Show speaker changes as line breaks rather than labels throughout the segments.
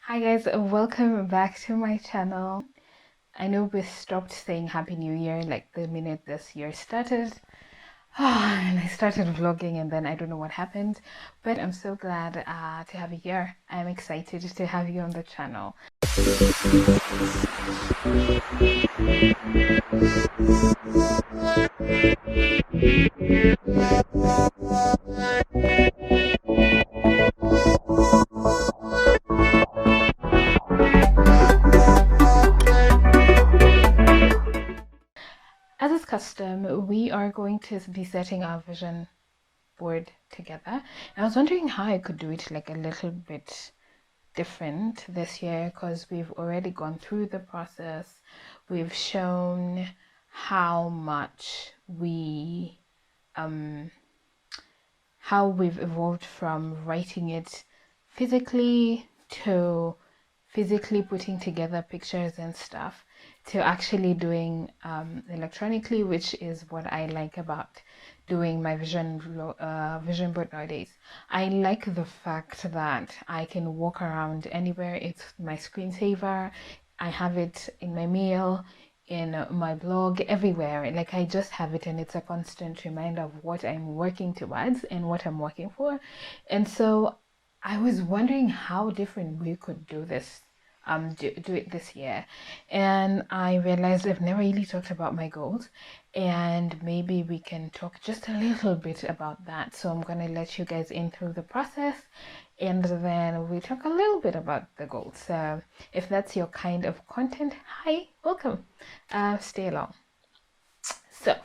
Hi guys, welcome back to my channel. I know we stopped saying Happy New Year like the minute this year started. And I started vlogging and then I don't know what happened, but I'm so glad to have you here. I'm excited to have you on the channel. As is custom, we are going to be setting our vision board together. And I was wondering how I could do it like a little bit different this year, because we've already gone through the process. We've shown how much how we've evolved from writing it physically to physically putting together pictures and stuff to actually doing electronically, which is what I like about doing my vision board nowadays. I like the fact that I can walk around anywhere. It's my screensaver. I have it in my mail, in my blog, everywhere. Like I just have it and it's a constant reminder of what I'm working towards and what I'm working for. And so I was wondering how different we could do this, do it this year. And I realized I've never really talked about my goals, and maybe we can talk just a little bit about that. So I'm gonna let you guys in through the process, and then we talk a little bit about the goals. So if that's your kind of content, hi, welcome. Stay along. So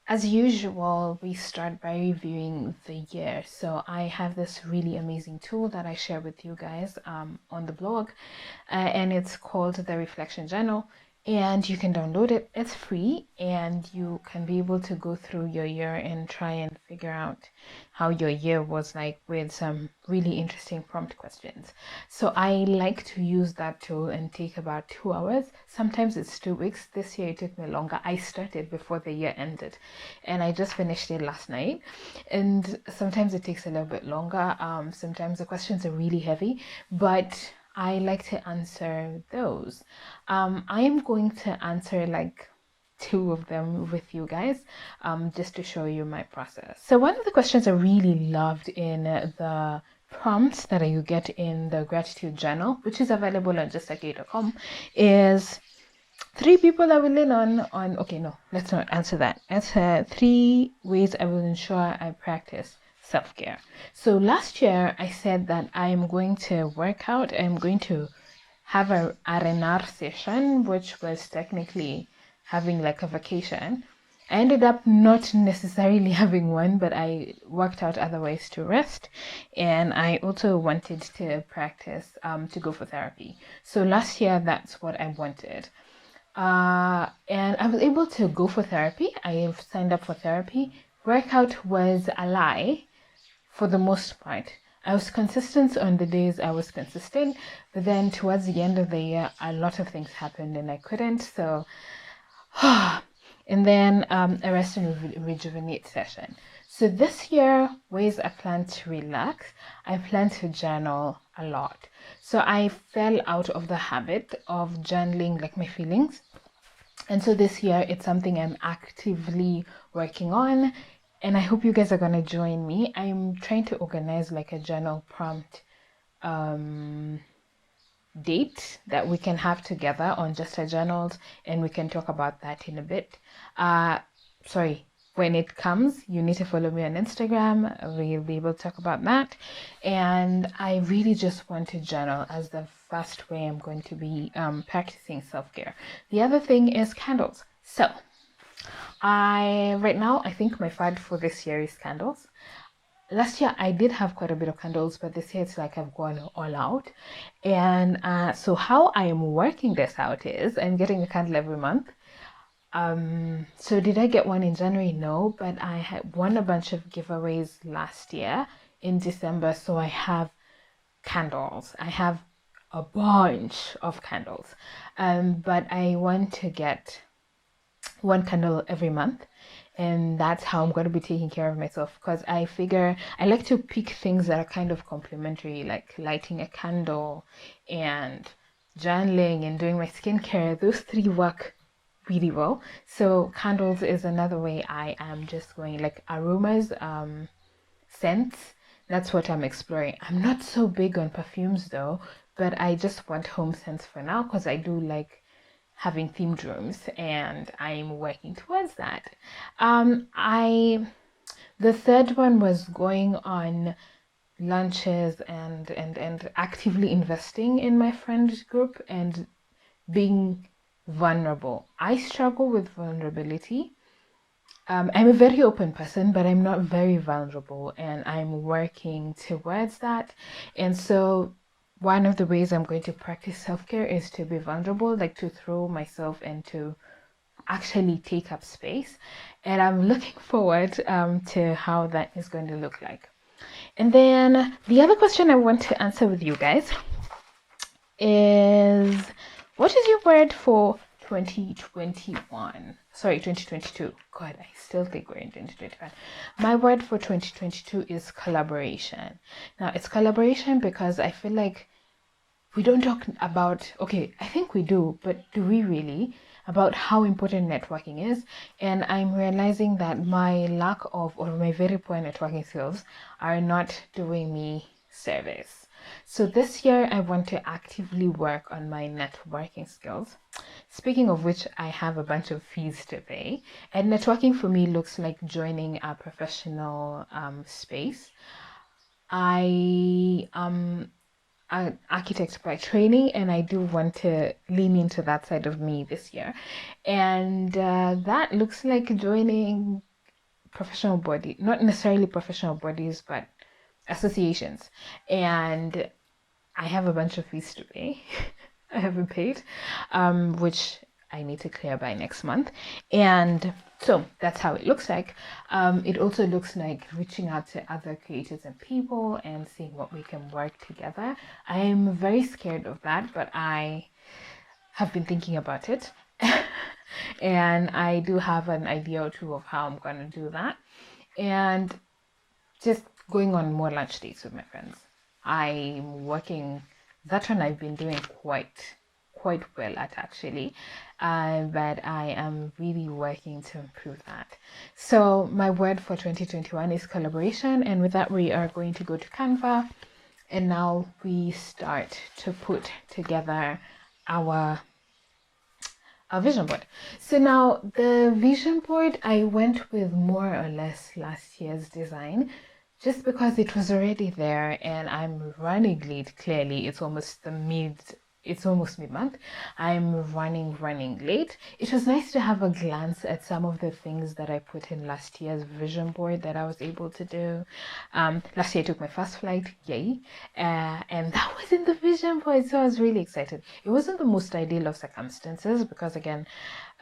as usual, we start by reviewing the year. So I have this really amazing tool that I share with you guys on the blog, and it's called the Reflection Journal. And you can download it. It's free, and you can be able to go through your year and try and figure out how your year was like with some really interesting prompt questions. So I like to use that tool and take about 2 hours. Sometimes it's 2 weeks. This year it took me longer. I started before the year ended, and I just finished it last night. And sometimes it takes a little bit longer. Sometimes the questions are really heavy, but I like to answer those. I am going to answer like 2 of them with you guys, just to show you my process. So one of the questions I really loved in the prompts that you get in the gratitude journal, which is available on justakay.com, is 3 people I will lean on. Okay, no, let's not answer that. Answer 3 ways I will ensure I practice self-care. So last year I said that I'm going to work out. I'm going to have a R&R session, which was technically having like a vacation. I ended up not necessarily having one, but I worked out other ways to rest. And I also wanted to practice to go for therapy. So last year, that's what I wanted. And I was able to go for therapy. I signed up for therapy. Workout was a lie for the most part. I was consistent on the days I was consistent, but then towards the end of the year, a lot of things happened and I couldn't. So, and then a rest and rejuvenate session. So this year, ways I plan to relax, I plan to journal a lot. So I fell out of the habit of journaling like my feelings. And so this year, it's something I'm actively working on. And I hope you guys are going to join me. I'm trying to organize like a journal prompt date that we can have together on Just Our Journals, and we can talk about that in a bit. When it comes, you need to follow me on Instagram. We'll be able to talk about that. And I really just want to journal as the first way I'm going to be practicing self-care. The other thing is candles. So right now I think my fad for this year is candles. Last year I did have quite a bit of candles, but this year it's like I've gone all out. And so how I am working this out is I'm getting a candle every month. So did I get one in January? No, but I had won a bunch of giveaways last year in December, so I have candles. I have a bunch of candles, but I want to get one candle every month. and that's how I'm going to be taking care of myself, because I figure I like to pick things that are kind of complementary, like lighting a candle and journaling and doing my skincare. Those three work really well. So candles is another way I am just going, like aromas, scents. That's what I'm exploring. I'm not so big on perfumes though, but I just want home scents for now because I do like having themed rooms, and I'm working towards that. I The third one was going on lunches and actively investing in my friend group and being vulnerable. I struggle with vulnerability. I'm a very open person, but I'm not very vulnerable, and I'm working towards that. And so, one of the ways I'm going to practice self care is to be vulnerable, like to throw myself into actually take up space. And I'm looking forward to how that is going to look like. And then the other question I want to answer with you guys is, what is your word for 2021? Sorry, 2022. God, I still think we're in 2021. My word for 2022 is collaboration. Now, it's collaboration because I feel like we don't talk about, okay, I think we do, but do we really, about how important networking is? And I'm realizing that my lack of, or my very poor networking skills are not doing me service. So this year I want to actively work on my networking skills. Speaking of which, I have a bunch of fees to pay, and networking for me looks like joining a professional space. I am an architect by training, and I do want to lean into that side of me this year. And that looks like joining professional body, not necessarily professional bodies, but associations. And I have a bunch of fees to pay. I haven't paid, which I need to clear by next month. And so that's how it looks like. It also looks like reaching out to other creators and people and seeing what we can work together. I am very scared of that, but I have been thinking about it. And I do have an idea or two of how I'm going to do that. And just going on more lunch dates with my friends. I'm working, that one I've been doing quite well at actually, but I am really working to improve that. So my word for 2021 is collaboration, and with that we are going to go to Canva, and now we start to put together our vision board. So now the vision board, I went with more or less last year's design just because it was already there, and I'm running late. Clearly it's almost mid-month. I'm running late. It was nice to have a glance at some of the things that I put in last year's vision board that I was able to do. Last year I took my first flight, yay, and that was in the vision board, so I was really excited. It wasn't the most ideal of circumstances because again,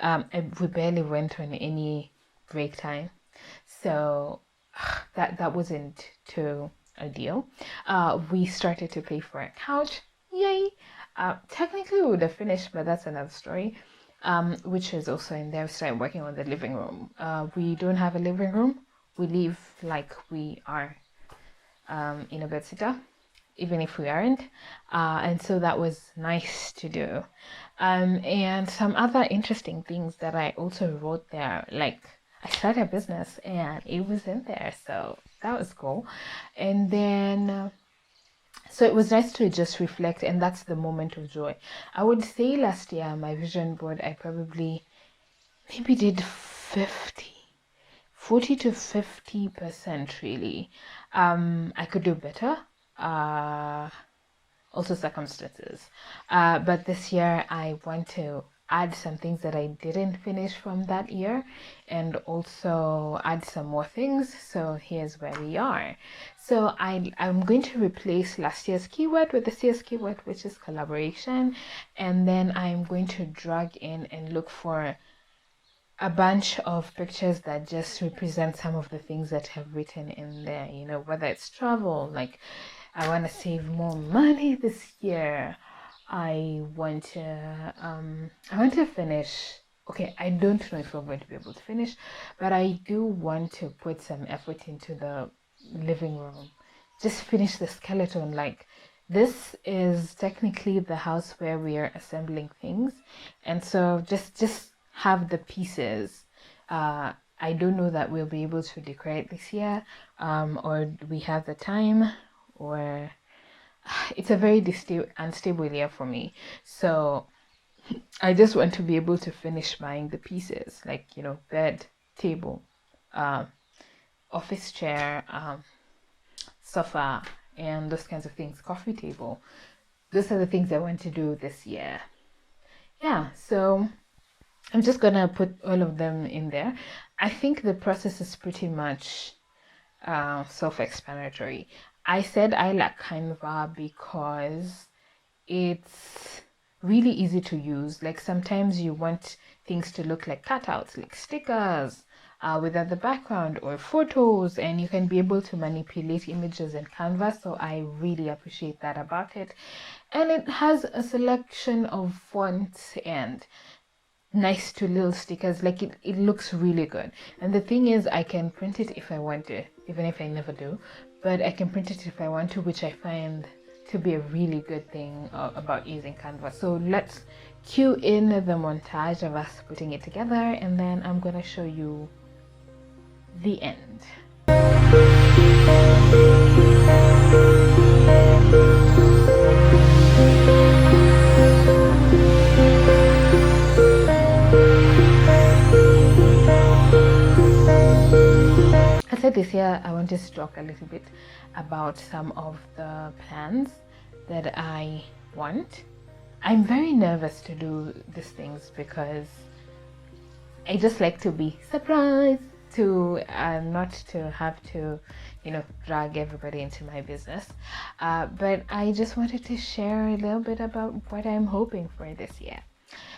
we barely went on any break time, so that wasn't too ideal. We started to pay for a couch, yay. Technically we would have finished, but that's another story, which is also in there. We started working on the living room. We don't have a living room. We live like we are in a bedsitter, even if we aren't, and so that was nice to do. And some other interesting things that I also wrote there, like I started a business and it was in there, so that was cool. And then so it was nice to just reflect, and that's the moment of joy. I would say last year my vision board, I probably maybe did 40 to 50% really. I could do better. Also circumstances. But this year I want to add some things that I didn't finish from that year, and also add some more things. So here's where we are. So I'm going to replace last year's keyword with this year's keyword, which is collaboration. And then I'm going to drag in and look for a bunch of pictures that just represent some of the things that I've written in there, you know, whether it's travel, like I want to save more money this year. I want to finish okay, I don't know if we're going to be able to finish, but I do want to put some effort into the living room. Just finish the skeleton. Like, this is technically the house where we are assembling things, and so just have the pieces. I don't know that we'll be able to decorate this year, or we have the time, or it's a very unstable year for me. So I just want to be able to finish buying the pieces, like, bed, table, uh, office chair, sofa, and those kinds of things, coffee table. Those are the things I want to do this year. Yeah, so I'm just gonna put all of them in there. I think the process is pretty much self-explanatory. I said I like Canva because it's really easy to use. Like, sometimes you want things to look like cutouts, like stickers without the background, or photos, and you can be able to manipulate images in Canva. So I really appreciate that about it. And it has a selection of fonts and nice to little stickers. Like, it looks really good. And the thing is, I can print it if I want to, even if I never do, but I can print it if I want to, which I find to be a really good thing about using Canva. So let's cue in the montage of us putting it together, and then I'm gonna show you the end. I said this year I wanted to talk a little bit about some of the plans that I want. I'm very nervous to do these things because I just like to be surprised, to not to have to, drag everybody into my business. But I just wanted to share a little bit about what I'm hoping for this year.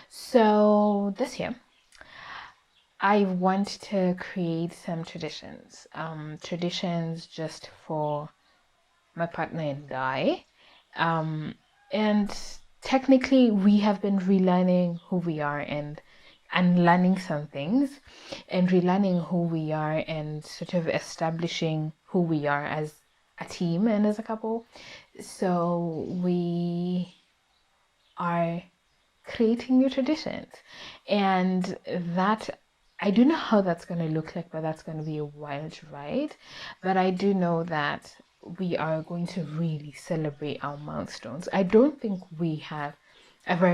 So this year, I want to create some traditions. Traditions just for my partner and I. And technically, we have been relearning who we are and learning some things, and relearning who we are, and sort of establishing who we are as a team and as a couple. So we are creating new traditions, and that, I don't know how that's going to look like, but that's going to be a wild ride. But I do know that we are going to really celebrate our milestones. I don't think we have ever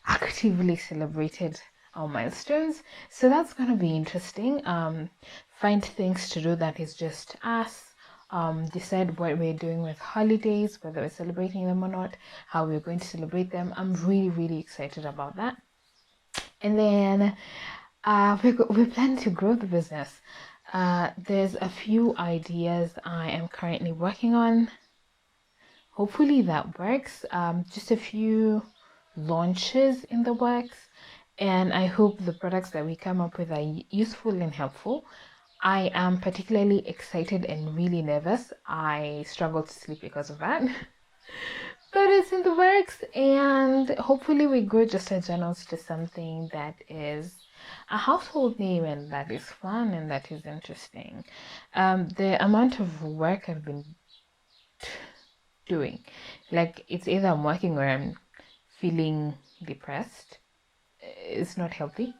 actively celebrated our milestones. So that's going to be interesting. Find things to do that is just us. Decide what we're doing with holidays, whether we're celebrating them or not, how we're going to celebrate them. I'm really, really excited about that. And then we plan to grow the business. There's a few ideas I am currently working on. Hopefully that works. Just a few launches in the works, and I hope the products that we come up with are useful and helpful. I am particularly excited and really nervous. I struggle to sleep because of that. But it's in the works, and hopefully we grow Just a Journals to something that is a household name, and that is fun, and that is interesting. The amount of work I've been doing, like, it's either I'm working or I'm feeling depressed. It's not healthy,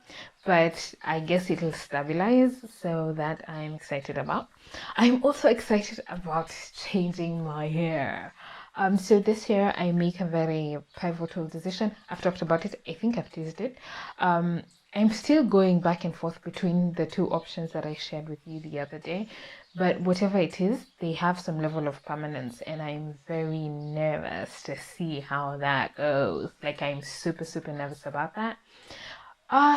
but I guess it'll stabilize, so that I'm excited about. I'm also excited about changing my hair. So this year I make a very pivotal decision. I've talked about it. I think I've teased it. I'm still going back and forth between the two options that I shared with you the other day, but whatever it is, they have some level of permanence, and I'm very nervous to see how that goes. Like, I'm super, super nervous about that.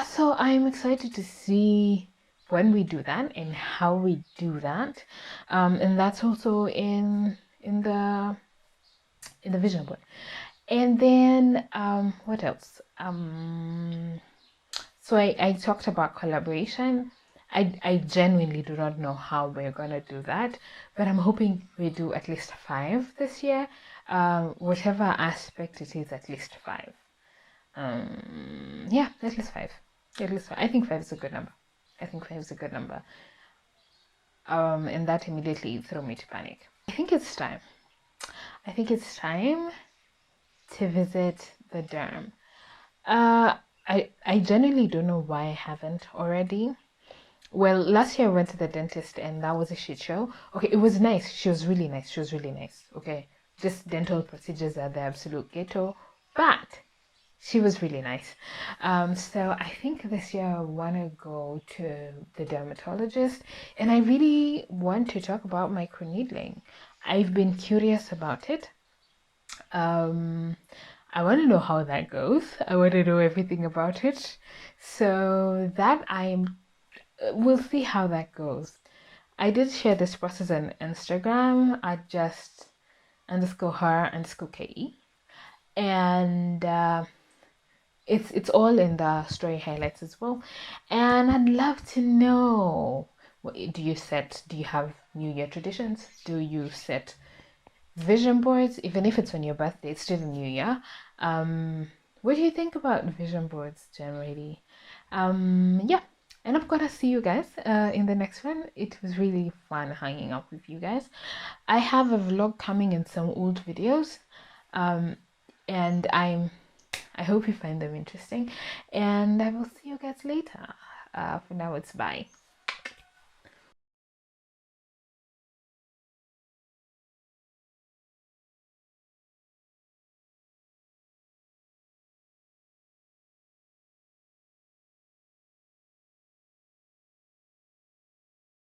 So I'm excited to see when we do that and how we do that. And that's also in the vision board. And then what else? So I talked about collaboration. I genuinely do not know how we're gonna do that, but I'm hoping we do at least 5 this year. Whatever aspect it is, at least 5. Yeah, at least 5. At least 5. I think 5 is a good number. I think 5 is a good number. And that immediately threw me to panic. I think it's time. I think it's time to visit the derm. I genuinely don't know why I haven't already. Well, last year I went to the dentist and that was a shit show. Okay, it was nice. She was really nice. She was really nice. Okay, just dental procedures are the absolute ghetto, but she was really nice. So I think this year I want to go to the dermatologist, and I really want to talk about microneedling. I've been curious about it. I want to know how that goes. I want to know everything about it. So that we'll see how that goes. I did share this process on Instagram at just _her_ke, and it's all in the story highlights as well. And I'd love to know, do you have New Year traditions? Do you set vision boards? Even if it's on your birthday, it's still the New Year. What do you think about vision boards generally? Yeah, and I'm gonna see you guys in the next one. It was really fun hanging out with you guys. I have a vlog coming and some old videos, and I hope you find them interesting, and I will see you guys later. For now, it's bye.